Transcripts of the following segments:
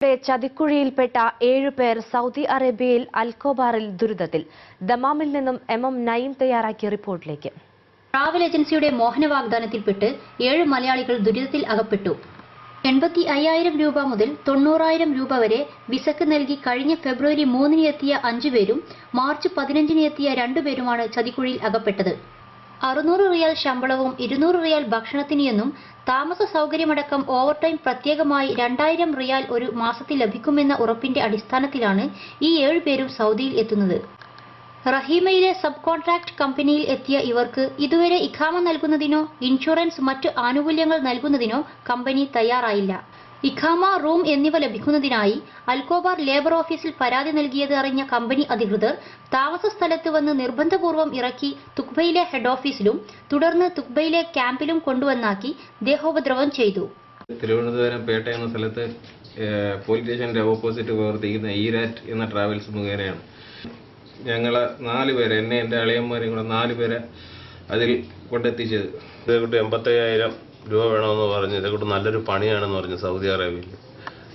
ചതിക്കുഴിയിൽപ്പെട്ട 7 പേർ സൗദി അറേബ്യയിൽ അൽഖോബാറിൽ ദുരിതത്തിൽ. ദമാമിൽ നിന്നും നഈം തയ്യാറാക്കിയ റിപ്പോർട്ടിലേക്ക്. ട്രാവൽ ഏജൻസിയുടെ മോഹന വാഗ്ദാനത്തിൽപ്പെട്ട് 7 മലയാളികൾ ദുരിതത്തിൽ അകപ്പെട്ടു. 85,000 രൂപ മുതൽ 90,000 രൂപ വരെ വിസക്ക് നൽകി കഴിഞ്ഞ ഫെബ്രുവരി 3-ന് എത്തിയ 5 പേരും മാർച്ച് 15-ന് എത്തിയ 2 പേരുമാണ് ചതിക്കുഴിയിൽ അകപ്പെട്ടത്. 600 റിയാൽ ശമ്പളവും 200 റിയാൽ ഭക്ഷണത്തിന് എന്നും താമസ സൗകര്യമടക്കം ഓവർടൈം പ്രത്യേകമായി 2000 റിയാൽ ഒരു മാസത്തിൽ ലഭിക്കുമെന്ന ഉറപ്പിന്റെ അടിസ്ഥാനത്തിലാണ് ഈ 7 പേരും സൗദിയിൽ എത്തുന്നത്. റഹീമയിലെ സബ് കോൺട്രാക്ട് കമ്പനിയിൽ എത്തിയ ഇവർക്ക് ഇതുവരെ ഇഖാമ നൽകുന്നതിനോ ഇൻഷുറൻസ് മറ്റ് ആനുകൂല്യങ്ങൾ നൽകുന്നതിനോ കമ്പനി തയ്യാറായില്ല. ഇഖാമ, റൂം എന്നിവ ലഭിക്കുന്നതിനായി അൽഖോബാർ ലേബർ ഓഫീസിൽ പരാതി നൽകിയത് അറിഞ്ഞ കമ്പനി അധികൃതർ താമസ സ്ഥലത്ത് വന്ന് നിർബന്ധപൂർവ്വം ഇറക്കി തുക്ബയിലെ ഹെഡ് ഓഫീസിലും തുടർന്ന് തുക്ബയിലെ ക്യാമ്പിലും കൊണ്ടുവന്നാക്കി ദേഹോപദ്രവം ചെയ്തു. തിരുവനന്തപുരം പേട്ട എന്ന സ്ഥലത്ത് പോലീസ് സ്റ്റേഷന്റെ ഓപ്പോസിറ്റ് പ്രവർത്തിക്കുന്ന ഈരാറ്റ് എന്ന ട്രാവൽസ് മുഖേനയാണ് ഞങ്ങളെ 4 പേരെ, എന്നെ എൻ്റെ അളിയന്മാരെയും കൂടെ 4 പേരെ അതിൽ കൊണ്ടെത്തിച്ചത്. ഇതേക്കൂട്ട് 85,000 രൂപ വേണമെന്ന് പറഞ്ഞ് ഇതേക്കൂട്ട് നല്ലൊരു പണിയാണെന്ന് പറഞ്ഞു സൗദി അറേബ്യയിൽ.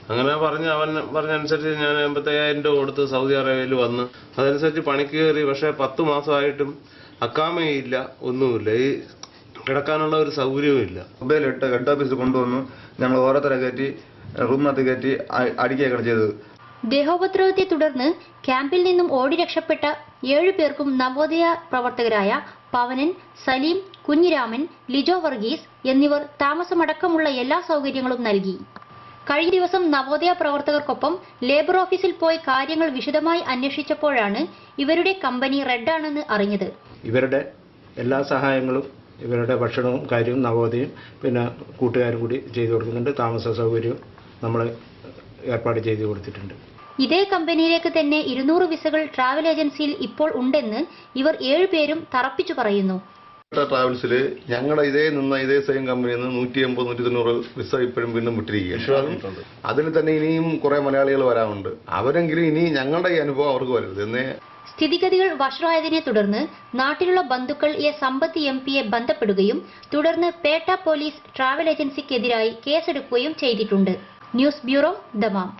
അങ്ങനെ അവൻ പറഞ്ഞനുസരിച്ച് ഞാൻ 85,000 രൂപ കൊടുത്ത് സൗദി അറേബ്യയിൽ വന്ന് അതനുസരിച്ച് പണിക്ക് കയറി. പക്ഷേ 10 മാസമായിട്ടും അക്കാമയില്ല, ഒന്നുമില്ല, ഈ കിടക്കാനുള്ള ഒരു സൗകര്യവും ഇല്ല. മൊബൈലിട്ട് ഹെഡ് ഓഫീസിൽ കൊണ്ടുവന്നു ഞങ്ങൾ ഓരോരുത്തരെ കയറ്റി റൂമിനകത്ത് കയറ്റി അടിക്കുകയാണ് ചെയ്തത്. ദേഹോപദ്രവത്തെ തുടർന്ന് ക്യാമ്പിൽ നിന്നും ഓടി രക്ഷപ്പെട്ട 7 പേർക്കും നവോദയ പ്രവർത്തകരായ പവനൻ, സലീം, കുഞ്ഞിരാമൻ, ലിജോ വർഗീസ് എന്നിവർ താമസമടക്കമുള്ള എല്ലാ സൗകര്യങ്ങളും നൽകി. കഴിഞ്ഞ ദിവസം നവോദയ പ്രവർത്തകർക്കൊപ്പം ലേബർ ഓഫീസിൽ പോയി കാര്യങ്ങൾ വിശദമായി അന്വേഷിച്ചപ്പോഴാണ് ഇവരുടെ കമ്പനി റെഡാണെന്ന് അറിഞ്ഞത്. ഇവരുടെ എല്ലാ സഹായങ്ങളും, ഇവരുടെ ഭക്ഷണവും കാര്യവും നവോദയയും പിന്നെ കൂട്ടുകാരും കൂടി ചെയ്തു കൊടുക്കുന്നുണ്ട്. താമസ സൗകര്യവും നമ്മൾ ഏർപ്പാട് ചെയ്തു കൊടുത്തിട്ടുണ്ട്. ഇതേ കമ്പനിയിലേക്ക് തന്നെ 200 വിസകൾ ട്രാവൽ ഏജൻസിയിൽ ഇപ്പോൾ ഉണ്ടെന്ന് ഇവർ 7 പേരും തറപ്പിച്ചു പറയുന്നു. ട്രാവൽസിൽ ഞങ്ങളുടെ ഇതേ സെയിം കമ്പനിയിൽ നിന്ന് 180-190 വിസ ഇപ്പോഴും വീണ്ടും വിട്ടിരിക്കുകയാണ്. അതിൽ തന്നെ ഇനിയും കുറെ മലയാളികൾ വരാനുണ്ട്. അവരെങ്കിലും ഇനി ഞങ്ങളുടെ ഈ അനുഭവം അവർക്ക് വരരുത് എന്നേ. സ്ഥിതിഗതികൾ വഷളായതിനെ തുടർന്ന് നാട്ടിലുള്ള ബന്ധുക്കൾ സമ്പത്ത് MP-യെ ബന്ധപ്പെടുകയും തുടർന്ന് പേട്ട പോലീസ് ട്രാവൽ ഏജൻസിക്കെതിരായി കേസെടുക്കുകയും ചെയ്തിട്ടുണ്ട്. News bureau, Dammam.